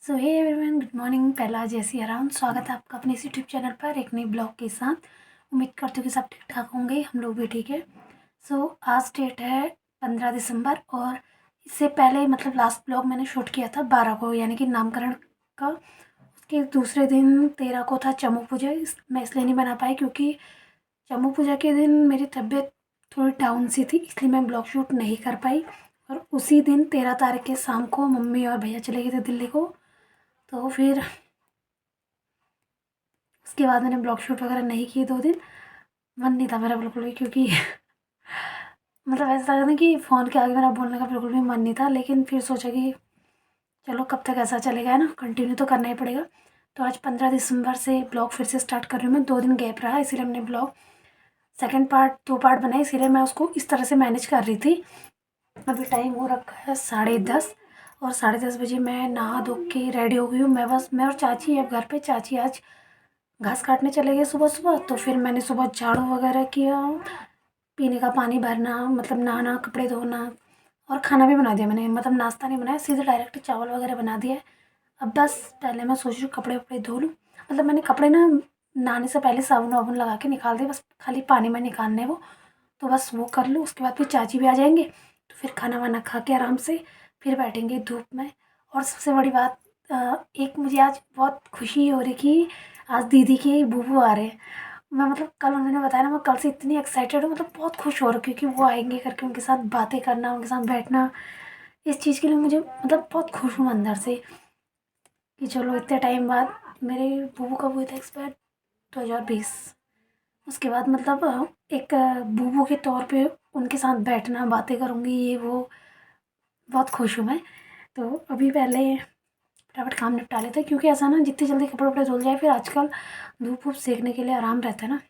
सो hey everyone, good morning. पहला जैसी around स्वागत है आपका अपने इस यूट्यूब चैनल पर एक नई ब्लॉग के साथ। उम्मीद करती हूँ कि सब ठीक ठाक होंगे, हम लोग भी ठीक है। सो आज डेट है 15 दिसंबर और इससे पहले मतलब लास्ट ब्लॉग मैंने शूट किया था 12 को, यानी कि नामकरण का। उसके दूसरे दिन 13 को था चमू पूजा। मैं इसलिए नहीं बना पाई क्योंकि चमू पूजा के दिन मेरी तबीयत थोड़ी डाउन सी थी, इसलिए मैं ब्लॉग शूट नहीं कर पाई। और उसी दिन 13 तारीख के शाम को मम्मी और भैया चले गए थे दिल्ली को, तो फिर उसके बाद मैंने ब्लॉग शूट वगैरह नहीं किए 2 दिन। मन नहीं था मेरा बिल्कुल भी, क्योंकि मतलब ऐसा लगा ना कि फ़ोन के आगे मेरा बोलने का बिल्कुल भी मन नहीं था। लेकिन फिर सोचा कि चलो कब तक ऐसा चलेगा, है ना, कंटिन्यू तो करना ही पड़ेगा। तो आज 15 दिसंबर से ब्लॉग फिर से स्टार्ट कर रही हूँ मैं। 2 दिन गैप रहा, इसीलिए हमने ब्लॉग सेकंड पार्ट 2 पार्ट बनाए, इसीलिए मैं उसको इस तरह से मैनेज कर रही थी। अभी टाइम हो रखा है 10:30 और 10:30 बजे मैं नहा धो के रेडी हो गई हूँ। मैं और चाची अब घर पे। चाची आज घास काटने चले गए सुबह सुबह, तो फिर मैंने सुबह झाड़ू वगैरह किया, पीने का पानी भरना, मतलब नहाना, कपड़े धोना और खाना भी बना दिया मैंने। मतलब नाश्ता नहीं बनाया, सीधे डायरेक्ट चावल वगैरह बना दिया है। अब बस पहले मैं सोच रही हूँ कपड़े वपड़े धो लूँ। मतलब मैंने कपड़े ना नहाने से पहले साबुन वाबुन लगा के निकाल दिए, बस खाली पानी में निकालने हैं वो। तो बस वो कर लूँ, उसके बाद फिर चाची भी आ जाएंगे, तो फिर खाना वाना खा के आराम से फिर बैठेंगे धूप में। और सबसे बड़ी बात, एक मुझे आज बहुत खुशी हो रही कि आज दीदी के बूबू आ रहे हैं। मैं मतलब कल उन्होंने बताया ना, मैं कल से इतनी एक्साइटेड हूँ, मतलब बहुत खुश हो रही हूँ क्योंकि वो आएंगे करके उनके साथ बातें करना, उनके साथ बैठना, इस चीज़ के लिए मुझे मतलब बहुत खुश हूँ अंदर से कि चलो इतने टाइम बाद। मेरे बूबू कब हुए थे एक्सपायर? 2020। उसके बाद मतलब एक बूबू के तौर पे उनके साथ बैठना, बातें करूँगी, ये वो, बहुत खुश हूँ मैं। तो अभी पहले फटाफट काम निपटा लेते हैं, क्योंकि ऐसा ना जितनी जल्दी कपड़े वपड़े धुल जाए फिर आजकल धूप वूप सेकने के लिए आराम रहता है ना।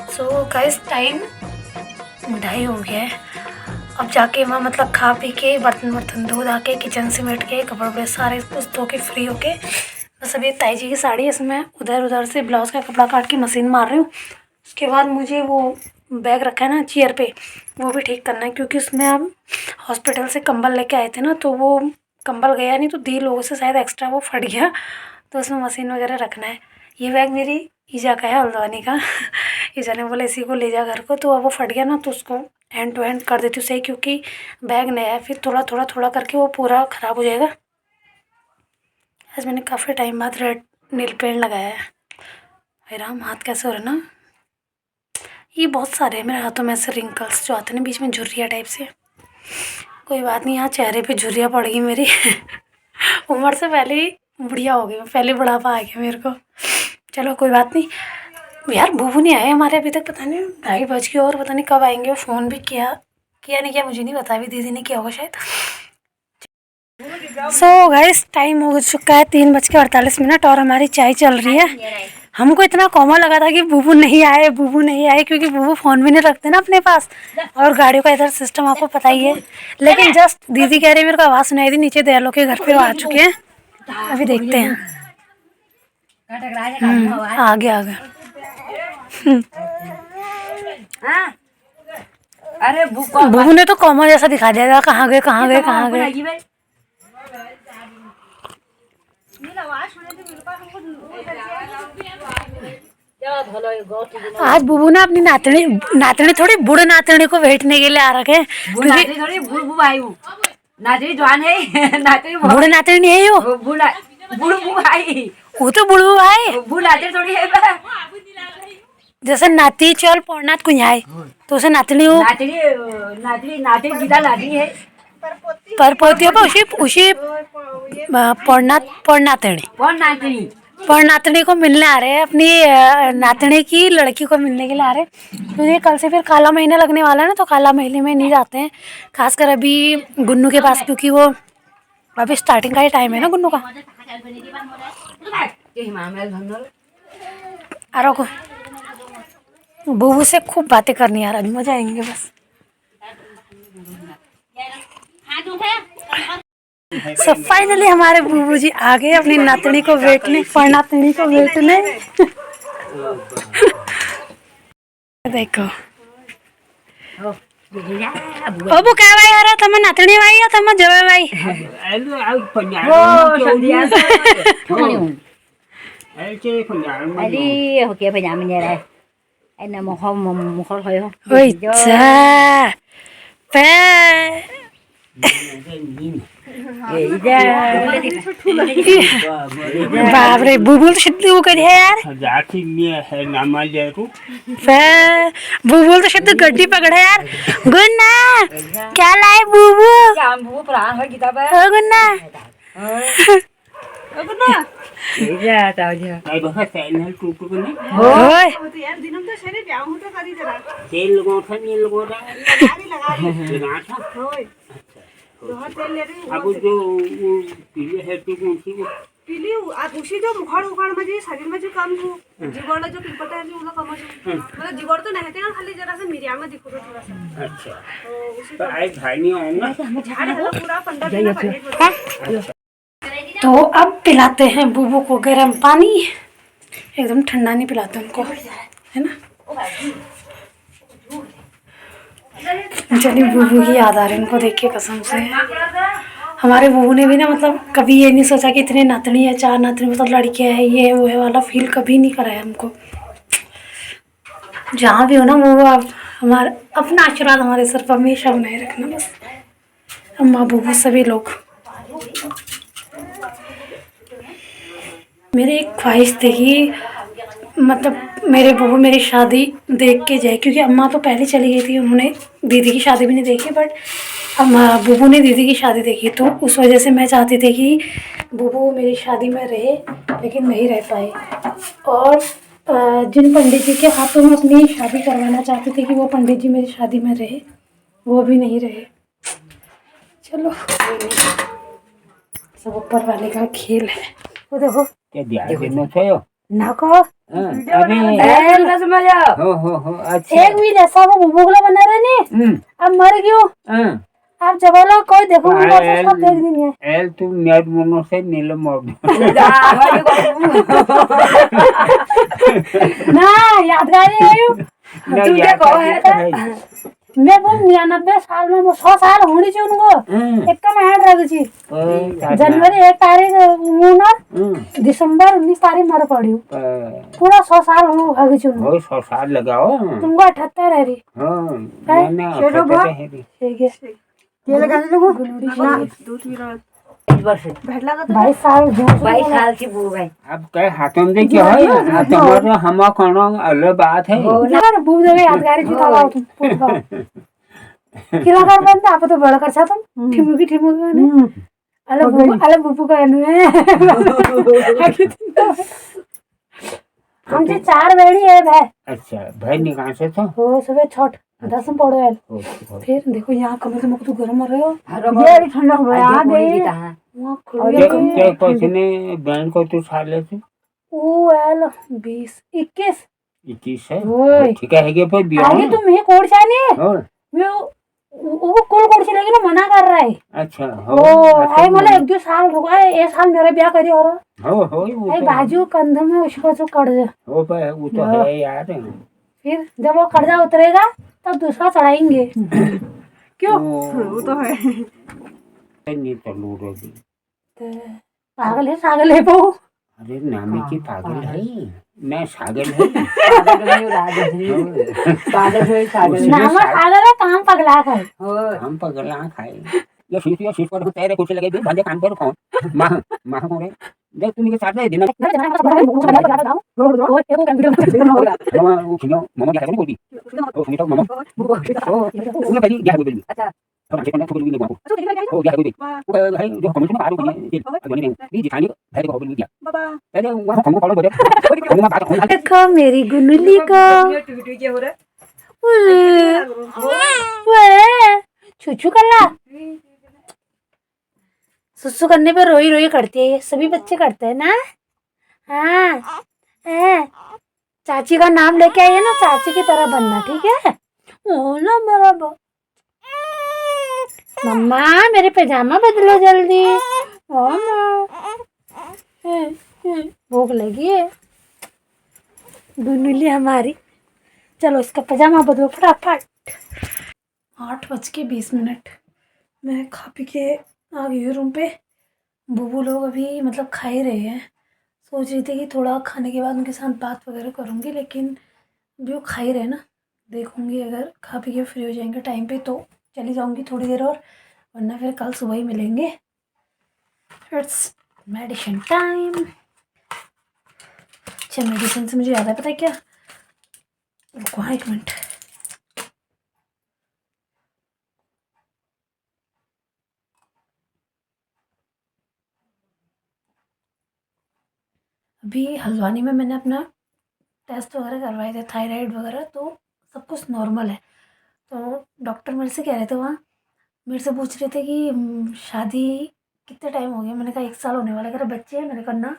सो गाइस, टाइम 2:30 हो गया है। अब जाके मैं मतलब खा पी के बर्तन वर्तन धो धा के किचन सिमट के कपड़े वपड़े सारे कुछ धो के फ्री होके, बस अभी ताई जी की साड़ी है, इसमें उधर उधर से ब्लाउज़ का कपड़ा काट के मशीन मार रही हूँ। उसके बाद मुझे वो बैग रखा है ना चेयर पे, वो भी ठीक करना है, क्योंकि उसमें अब हॉस्पिटल से कंबल लेके आए थे ना, तो वो कंबल गया नहीं, तो दी लोगों से शायद एक्स्ट्रा वो फट गया, तो उसमें मशीन वगैरह रखना है। ये बैग मेरी ईजा का है, हल्द्वानी का। ईजा ने बोला इसी को ले जा घर को, तो अब वो फट गया ना, तो उसको हैंड टू हैंड कर देती हूँ सही, क्योंकि बैग नया है, फिर थोड़ा थोड़ा थोड़ा करके वो पूरा ख़राब हो जाएगा। आज मैंने काफ़ी टाइम बाद रेड नील पेंट लगाया है। हाय राम, हाथ कैसे हो रहा है ना। ये बहुत सारे हैं मेरे हाथों में ऐसे रिंकल्स जो आते हैं बीच में, झुर्रिया टाइप से। कोई बात नहीं, यहाँ चेहरे पे झुर्रियाँ पड़ गई मेरी। उम्र से पहले ही बुढ़िया हो गई मैं, पहले बुढ़ापा आ गया मेरे को। चलो कोई बात नहीं। यार बुबू नहीं आए हमारे अभी तक, पता नहीं 2:30 बज गए और पता नहीं कब आएंगे। और फ़ोन भी किया किया नहीं किया मुझे नहीं पता, अभी दीदी ने किया होगा शायद। सो गाइस, टाइम हो चुका है 3:48 और हमारी चाय चल रही है। हमको इतना कॉमन लगा था कि बुबू नहीं आए, बुबू नहीं आए, क्योंकि बुबू फ़ोन भी नहीं रखते ना अपने पास, और गाड़ियों का इधर सिस्टम आपको पता ही है। लेकिन जस्ट दीदी कह रही मेरे को आवाज़ सुनाई दी, नीचे दयालों के घर पे वो आ चुके हैं। अभी देखते हैं। आगे आगे। अरे बुबू ने तो कॉमन जैसा दिखा दिया था, कहाँ गए कहाँ गए कहाँ गए। आज बुबू ने अपनी नातनी नातनी थोड़ी बूढ़े नातनी को बैठने के लिए आ रखे, थोड़ी नातनी जवान है। नातनी बूढ़े नातनी नहीं है वो, बुढ़ भाई, वो तो बुढ़ू है, बुढ़ नातनी थोड़ी है। जैसे नाती चल पौनात कुंजाई, तो उसे नातनी हो, नातनी नातनी नातनी गीता नातनी है, पर पोती हो उसी उसी पौनात पौनातनी नातनी नातनी को मिलने आ रहे हैं, अपनी नातनी की लड़की को मिलने के लिए आ रहे हैं। तो ये कल से फिर काला महीना लगने वाला है ना, तो काला महीने में नहीं जाते हैं, खासकर अभी गुन्नू के पास, क्योंकि वो अभी स्टार्टिंग का ही टाइम है ना गुन्नू का। अरे को बुबू से खूब बातें करनी यार, आज मजा आएंगे बस। सो फाइनली हमारे बूबू जी आ गए अपनी नातनी को बेटने, पर नातनी को बेटने। देखो अब क्या भाई आ रहा था, नातनी भाई या था जवे भाई। Ali hoki apa nyamin ya lah. Ena mukhol hoyo. Oi cha pe बाप रे बुबुल तो शब्द वो कर है यार। जाती में है नामा जरू पे बुबुल तो शब्द गड्डी पकड़े यार। गुन्ना क्या लाए बुबू? Yang bu perang hoy kita ba. ओ गुन्ना Iya tahu aja. आई बहुत चैनल टूट को नहीं ओए तेल लगो था नील लगो था लगा था अब जो पीले है तो कौन सी पिली आज उसी जो मुखाड़ उखाड़ में जो शरीर में जो काम हो जीवाणु जो पिलपटा है जो उनका कम हो मतलब जीवाणु तो नहीं थे खाली जरा से मिरिया में दिखो थोड़ा सा अच्छा उसी तो आई भाई नहीं आऊंगा झाड़ है पूरा 15 दिन पहले। तो अब पिलाते हैं बूबू को गर्म पानी, एकदम ठंडा नहीं पिलाते उनको, है ना। चलिए बूबू की याद आ रही है उनको देख के कसम से। हमारे बूबू ने भी ना मतलब कभी ये नहीं सोचा कि इतने नातनी है, 4 नातनी मतलब लड़कियां है, ये वो है वाला फील कभी नहीं कराया हमको। जहाँ भी हो ना बूबू, आप हमारा अपना आशीर्वाद हमारे सर पर हमेशा बनाए रखना बस, अम्मा बूबू सभी लोग। मेरी एक ख्वाहिश थी कि मतलब मेरे बहू मेरी शादी देख के जाए, क्योंकि अम्मा तो पहले चली गई थी, उन्होंने दीदी की शादी भी नहीं देखी, बट अम्मा बूबू ने दीदी की शादी देखी, तो उस वजह से मैं चाहती थी कि बूबू मेरी शादी में रहे, लेकिन नहीं रह पाए। और जिन पंडित जी के हाथों में अपनी शादी करवाना चाहती थी कि वो पंडित जी मेरी शादी में रहे, वो भी नहीं रहे। चलो सब ऊपर वाले का खेल है। वो देखो क्या ध्यान देना चाहिए नाको अरे Eh, semua ya. हो अच्छा एक भी जैसा वो बुबुगला बना रहे नहीं, अब मर गयो। हां आप जब वाला कोई देखो मुझे ऐसा सब देख दी है। एल तू नेट मोनो से नीलम मोब Dah, hoy ना यादगारी है यू। ना तुम क्या कहो है? मैं वो 99 साल में वो 100 साल होनी चाहिए उनको, एक का मैं हेड रख छी। जनवरी 1 तारीख मुना दिसंबर 19 तारीख मर पड़ी, पूरा 100 साल हो गए छी उनको। 100 साल लगाओ तुमको 78 है री। हां ना चलो बा ठीक है ये लगा दे लोगो गुलूड़ी ना दूध पीरा 22 साल 22 साल की बू भाई। अब कहे हाथों में क्या है तुम्हारे हम कोनो अलग बात है यार बूब दे यादगारी जीता लाओ तुम पूछो किला कर बनता आप तो बड़ा कर सा तुम ठिमुकी ने अले बूबू का है हम जे 4 बेड़ी है भाई। अच्छा भाई निकाल से तो हो सुबह छठ 10 में पड़ो है। फिर देखो यहाँ कमरे से मुझे तो गर्म हो रहे हो, ये भी ठंडा हो रहा है वहाँ क्या किसने बैंड को तू साल ले तू ओ एल 20 21 है ठीक है कि पर बिया आगे तुम ये कोड छाने हां मैं वो कोड कोड से लेकिन मना कर रहा है। अच्छा ओ आई मला 1-2 साल रुका है, 1 साल मेरे ब्याह करी और हो आई बाजू कंध में उसको जो कर्ज हो पे वो तो है यार। फिर जब वो कर्जा उतरेगा तब दूसरा चढ़ाएंगे क्यों वो तो है नहीं तो लूट होगी पागल है वो। अरे नामी की पागल है ना सागल है पागल है पागल। नाम पागल है काम पगला है। हम पगला खाए ये शीश पर तेरे कुछ लगे भी भले काम पर कौन मां कौन है देख तुम के साथ में दिन वो खिलो मम्मा क्या करें बोली ओ सुनीता मम्मा ओ उन्हें पहले क्या बोली अच्छा हम अच्छे करना बोली नहीं ओ क्या बोली वो है जो कमेंट में आ रही है बनी नहीं ये जिठानी है को बोली क्या बाबा अरे वहां हम फॉलो बोले हम बात हम देखो मेरी गुनली को टूटी के हो रहा वे छुछू कल्ला सुसु करने पे रोई रोई करती है, ये सभी बच्चे करते हैं ना। हाँ चाची का नाम लेके आइए ना, चाची की तरह बनना ठीक है। ओ ना मेरा मम्मा मेरे पैजामा बदलो जल्दी। भूख लगी है दुनुली हमारी। चलो इसका पजामा बदलो फटाफट। 8:20 मैं खा पी के आ गई हूँ रूम पे। बुबू लोग अभी मतलब खा ही रहे हैं। सोच रही थी कि थोड़ा खाने के बाद उनके साथ बात वगैरह करूँगी, लेकिन जो खा ही रहे ना, देखूँगी अगर खा पी के फ्री हो जाएंगे टाइम पे तो चली जाऊँगी थोड़ी देर और, वरना फिर कल सुबह ही मिलेंगे। It's medicine time. अच्छा मेडिसिन से मुझे याद है, पता है क्या, रुको हाँ 1 मिनट। अभी हल्द्वानी में मैंने अपना टेस्ट वगैरह करवाए थे, थायराइड वगैरह, तो सब कुछ नॉर्मल है। तो डॉक्टर मेरे से कह रहे थे वहाँ, मेरे से पूछ रहे थे कि शादी कितने टाइम हो गया। मैंने कहा 1 साल होने वाला है। कह रहे बच्चे हैं? मैंने कहा ना।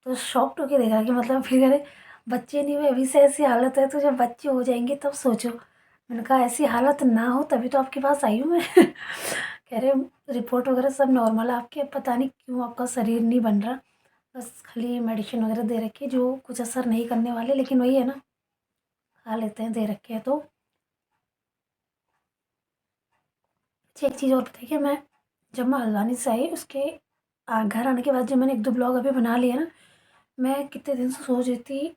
तो शॉक्ड होके देखा कि मतलब, फिर कह रहे बच्चे नहीं हुए अभी से ऐसी हालत है, तो जब बच्चे हो जाएंगे तब सोचो। मैंने कहा ऐसी हालत ना हो तभी तो आपके पास आई हूँ मैं। कह रहे रिपोर्ट वगैरह सब नॉर्मल है आपके, पता नहीं क्यों आपका शरीर नहीं बन रहा, बस खाली मेडिसिन वगैरह दे रखी है जो कुछ असर नहीं करने वाले, लेकिन वही है ना, खा लेते हैं, दे रखे हैं तो। अच्छा एक चीज़ और पता है क्या, मैं जब मैं हल्द्वानी से आई उसके घर आने के बाद जब मैंने 1-2 ब्लॉग अभी बना लिए ना, मैं कितने दिन से सोच रही थी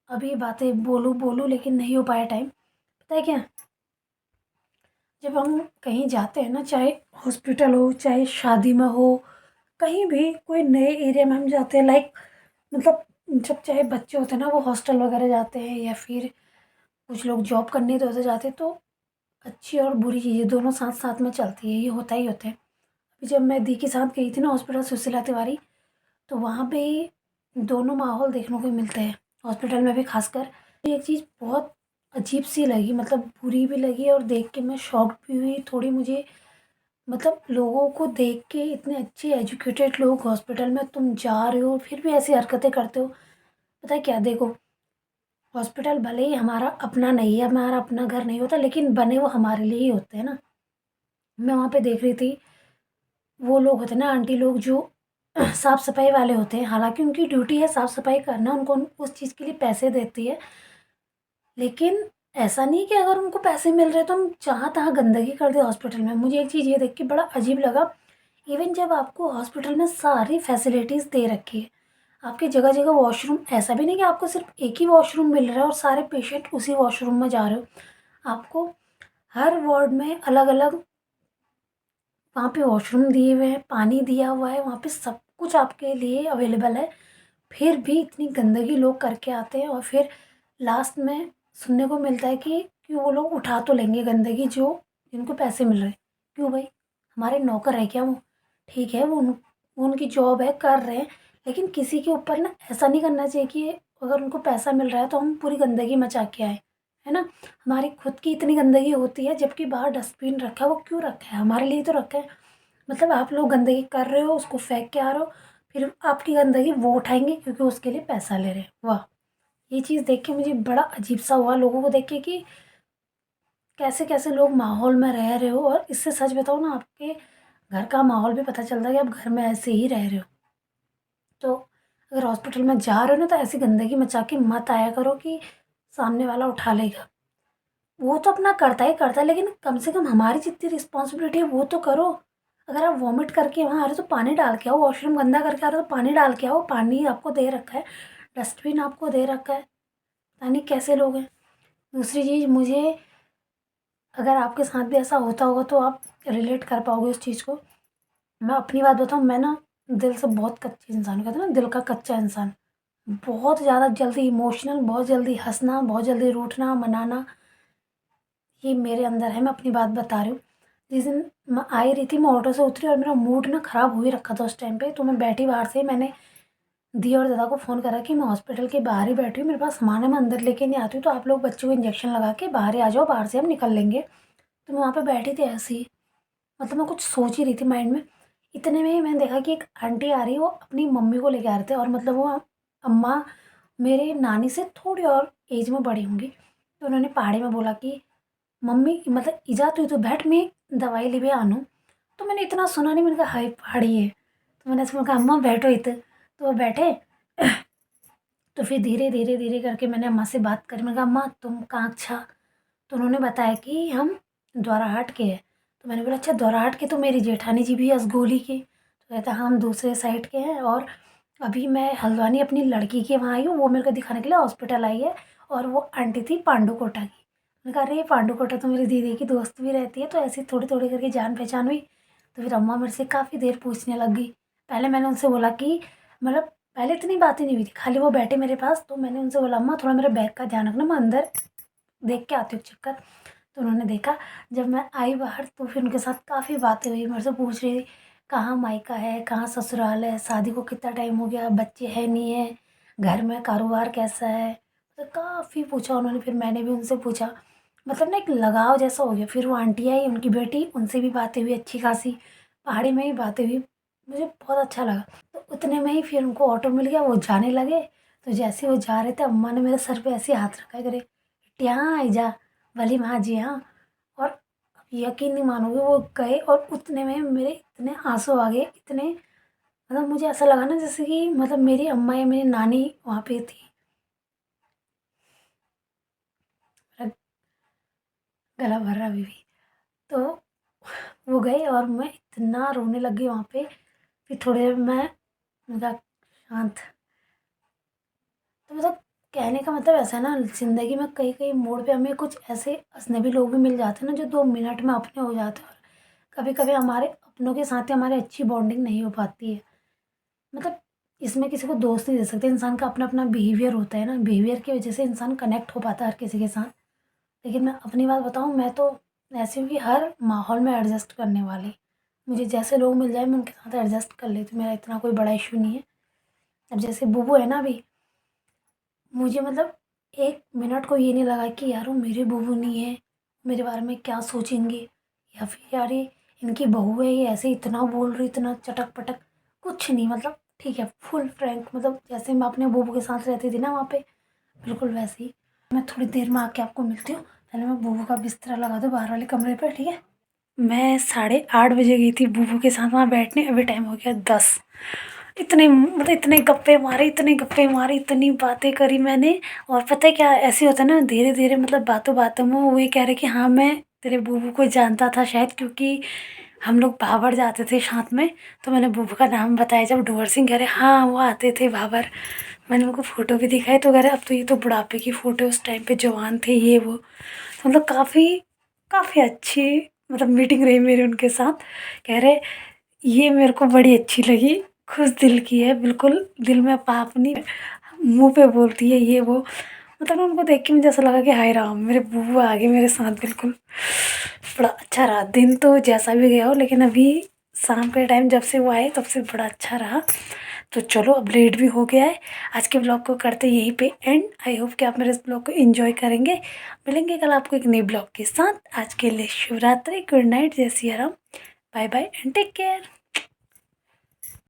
अभी बातें बोलूँ बोलूँ, लेकिन नहीं हो पाया टाइम। पता है क्या, जब हम कहीं जाते हैं ना, चाहे हॉस्पिटल हो चाहे शादी में हो, कहीं भी कोई नए एरिया में हम जाते हैं, लाइक मतलब जब चाहे बच्चे होते हैं ना वो हॉस्टल वगैरह जाते हैं, या फिर कुछ लोग जॉब करने तो जाते हैं, तो अच्छी और बुरी चीज़ें दोनों साथ साथ में चलती है, ये होता ही होता है। अभी जब मैं दी के साथ गई थी ना हॉस्पिटल सुशीला तिवारी, तो वहाँ पे दोनों माहौल देखने को मिलते हैं, हॉस्पिटल में भी खासकर। एक चीज़ बहुत अजीब सी लगी, मतलब बुरी भी लगी और देख के मैं शॉक्ड भी हुई थोड़ी। मुझे मतलब लोगों को देख के, इतने अच्छे एजुकेटेड लोग हॉस्पिटल में तुम जा रहे हो फिर भी ऐसी हरकतें करते हो। पता है क्या, देखो हॉस्पिटल भले ही हमारा अपना नहीं है, हमारा अपना घर नहीं होता, लेकिन बने वो हमारे लिए ही होते हैं ना। मैं वहाँ पे देख रही थी, वो लोग होते हैं ना आंटी लोग जो साफ सफाई वाले होते हैं, हालांकि उनकी ड्यूटी है साफ सफाई करना, उनको उस चीज़ के लिए पैसे देती है, लेकिन ऐसा नहीं कि अगर उनको पैसे मिल रहे हैं तो हम जहाँ तहाँ गंदगी कर दे हॉस्पिटल में। मुझे एक चीज़ ये देख के बड़ा अजीब लगा, इवन जब आपको हॉस्पिटल में सारी फैसिलिटीज़ दे रखी है, आपके जगह जगह वॉशरूम, ऐसा भी नहीं कि आपको सिर्फ एक ही वॉशरूम मिल रहा है और सारे पेशेंट उसी वॉशरूम में जा रहे हो। आपको हर वार्ड में अलग अलग वहाँ पे वॉशरूम दिए हुए हैं, पानी दिया हुआ है, वहाँ पे सब कुछ आपके लिए अवेलेबल है। फिर भी इतनी गंदगी लोग करके आते हैं, और फिर लास्ट में सुनने को मिलता है कि वो लोग उठा तो लेंगे गंदगी जो जिनको पैसे मिल रहे हैं। क्यों भाई, हमारे नौकर है क्या वो? ठीक है वो उनकी जॉब है, कर रहे हैं, लेकिन किसी के ऊपर ना ऐसा नहीं करना चाहिए कि अगर उनको पैसा मिल रहा है तो हम पूरी गंदगी मचा के आए, है ना। हमारी खुद की इतनी गंदगी होती है, जबकि बाहर डस्टबिन रखा है, वो क्यों रखा है? हमारे लिए तो रखा है। मतलब आप लोग गंदगी कर रहे हो, उसको फेंक के आ रहे हो, फिर आपकी गंदगी वो उठाएंगे क्योंकि उसके लिए पैसा ले रहे हैं। वाह, ये चीज़ देख के मुझे बड़ा अजीब सा हुआ लोगों को देख के कि कैसे कैसे लोग माहौल में रह रहे हो। और इससे सच बताओ ना, आपके घर का माहौल भी पता चलता है कि आप घर में ऐसे ही रह रहे हो। तो अगर हॉस्पिटल में जा रहे हो ना, तो ऐसी गंदगी मचा के मत आया करो कि सामने वाला उठा लेगा। वो तो अपना करता है, लेकिन कम से कम हमारी जितनी रिस्पॉन्सिबिलिटी है वो तो करो। अगर आप वॉमिट करके वहाँ आ रहे हो तो पानी डाल के आओ, वॉशरूम गंदा करके आ रहे हो तो पानी डाल के आओ, पानी आपको दे रखा है, डस्टबिन आपको दे रखा है। पता नहीं कैसे लोग हैं। दूसरी चीज़, मुझे अगर आपके साथ भी ऐसा होता होगा तो आप रिलेट कर पाओगे उस चीज़ को। मैं अपनी बात बताऊँ, मैं ना दिल से बहुत कच्ची इंसान हूँ, कहते हैं ना दिल का कच्चा इंसान। बहुत ज़्यादा जल्दी इमोशनल, बहुत जल्दी हंसना, बहुत जल्दी रूठना मनाना, ये मेरे अंदर है। मैं अपनी बात बता रही हूँ। जिस दिन मैं आई रही थी, मैं ऑटो से उतरी और मेरा मूड ना ख़राब हो ही रखा था उस टाइम पे, तो मैं बैठी बाहर से, मैंने दी और दादा को फ़ोन करा कि मैं हॉस्पिटल के बाहर ही बैठी हूँ, मेरे पास सामान है, मैं अंदर लेके नहीं आती हूँ, तो आप लोग बच्चों को इंजेक्शन लगा के बाहर ही आ जाओ, बाहर से हम निकल लेंगे। तो मैं वहाँ पे बैठी थी ऐसे ही, मतलब मैं कुछ सोच ही रही थी माइंड में। इतने में ही मैंने देखा कि एक आंटी आ रही है, वो अपनी मम्मी को लेके आ रहे थे, और मतलब वो अम्मा मेरे नानी से थोड़ी और एज में बड़ी होंगी। तो उन्होंने पहाड़ी में बोला कि मम्मी मतलब इजा तू तो बैठ, मैं दवाई ले आनू। तो मैंने इतना सुना नहीं, मैंने कहा हाय पहाड़ी है। तो मैंने ऐसे कहा अम्मा बैठो इधर, तो वो बैठे। तो फिर धीरे धीरे धीरे करके मैंने अम्मा से बात करी, मैंने कहा अम्मा तुम कहाँ अच्छा। तो उन्होंने बताया कि हम द्वाराहाट के हैं। तो मैंने बोला अच्छा द्वाराहाट के, तो मेरी जेठानी जी भी है असगोली की। तो कहता हाँ हम दूसरे साइड के हैं, और अभी मैं हल्द्वानी अपनी लड़की के वहाँ आई हूँ, वो मेरे को दिखाने के लिए हॉस्पिटल आई है। और वो आंटी थी पांडू कोटा की। मैंने कहा अरे पांडू कोटा तो मेरी दीदी की दोस्त भी रहती है, तो ऐसे थोड़ी थोड़ी करके जान पहचान हुई। तो फिर अम्मा मेरे से काफ़ी देर पूछने लग गई। पहले मैंने उनसे बोला कि मतलब पहले इतनी बातें नहीं हुई थी, खाली वो बैठे मेरे पास। तो मैंने उनसे बोला अम्मा थोड़ा मेरे बैग का ध्यान रखना, मैं अंदर देख के आती हूँ चक्कर। तो उन्होंने देखा। जब मैं आई बाहर तो फिर उनके साथ काफ़ी बातें हुई, मेरे से पूछ रही थी कहाँ मायका है, कहाँ ससुराल है, शादी को कितना टाइम हो गया, बच्चे हैं नहीं है, घर में कारोबार कैसा है। तो काफ़ी पूछा उन्होंने, फिर मैंने भी उनसे पूछा। मतलब ना एक लगाव जैसा हो गया। फिर वो आंटी आई, उनकी बेटी, उनसे भी बातें हुई अच्छी खासी, पहाड़ी में ही बातें हुई। मुझे बहुत अच्छा लगा। तो उतने में ही फिर उनको ऑटो मिल गया, वो जाने लगे। तो जैसे वो जा रहे थे, अम्मा ने मेरे सर पे ऐसे हाथ रखा करे, यहाँ आई जा वाली माँ जी हाँ। और यकीन नहीं मानोगे, वो गए और उतने में मेरे इतने आंसू आ गए, इतने मतलब मुझे ऐसा लगा ना जैसे कि मतलब मेरी अम्मा या मेरी नानी वहाँ पे थी। मेरा गला भर रहा अभी भी। तो वो गए और मैं इतना रोने लगी वहाँ पे। फिर थोड़ी देर मैं मेरा शांत। तो मतलब कहने का मतलब ऐसा है ना, ज़िंदगी में कई कई मोड़ पे हमें कुछ ऐसे अजनबी लोग भी मिल जाते हैं ना, जो 2 मिनट में अपने हो जाते हैं। और कभी कभी हमारे अपनों के साथ ही हमारी अच्छी बॉन्डिंग नहीं हो पाती है। मतलब इसमें किसी को दोष नहीं दे सकते, इंसान का अपना अपना बिहेवियर होता है ना, बिहेवियर की वजह से इंसान कनेक्ट हो पाता है हर किसी के साथ। लेकिन मैं अपनी बात बताऊँ, मैं तो ऐसी हूँ कि हर माहौल में एडजस्ट करने वाली। मुझे जैसे लोग मिल जाए मैं उनके साथ एडजस्ट कर लेती हूँ, मेरा इतना कोई बड़ा इशू नहीं है। अब जैसे बुबू है ना अभी, मुझे मतलब 1 मिनट को ये नहीं लगा कि यार वो मेरे बुबू नहीं है, मेरे बारे में क्या सोचेंगे, या फिर यार ये इनकी बहू है, ये ऐसे इतना बोल रही, इतना चटक पटक। कुछ नहीं, मतलब ठीक है, फुल फ्रैंक, मतलब जैसे मैं अपने बुबू के साथ रहती थी ना वहाँ पे, बिल्कुल वैसे ही। मैं थोड़ी देर में आके आपको मिलती हूँ। पहले मैं बुबू का बिस्तरा लगा दूँ बाहर वाले कमरे पर, ठीक है। मैं 8:30 बजे गई थी बुबू के साथ वहाँ बैठने, अभी टाइम हो गया 10। इतने मतलब इतने गप्पे मारे, इतने गप्पे मारे, इतनी बातें करी मैंने। और पता है क्या ऐसे होता है ना, धीरे धीरे मतलब बातों बातों में वो ये कह रहे कि हाँ मैं तेरे बुबू को जानता था शायद, क्योंकि हम लोग भाबर जाते थे साथ में। तो मैंने बुबू का नाम बताया, जब डोर सिंह कह रहे हाँ वो आते थे भाबर। मैंने उनको फ़ोटो भी दिखाई, तो कह रहे अब तो ये तो बुढ़ापे की फ़ोटो, उस टाइम पे जवान थे ये वो। तो मतलब काफ़ी काफ़ी अच्छी मतलब मीटिंग रही मेरी उनके साथ। कह रहे ये मेरे को बड़ी अच्छी लगी, खुश दिल की है, बिल्कुल दिल में पाप नहीं, मुंह पे बोलती है ये वो। मतलब ना उनको देख के मुझे ऐसा लगा कि हाय राम मेरे बुआ आ गए मेरे साथ, बिल्कुल बड़ा अच्छा रहा दिन। तो जैसा भी गया हो, लेकिन अभी शाम के टाइम जब से वो आए तब से बड़ा अच्छा रहा। तो चलो अब लेट भी हो गया है, आज के ब्लॉग को करते यहीं पे एंड। आई होप कि आप मेरे इस ब्लॉग को एंजॉय करेंगे। मिलेंगे कल आपको एक नए ब्लॉग के साथ। आज के लिए शिवरात्रि, गुड नाइट, जय Siya Ram, bye bye and take care.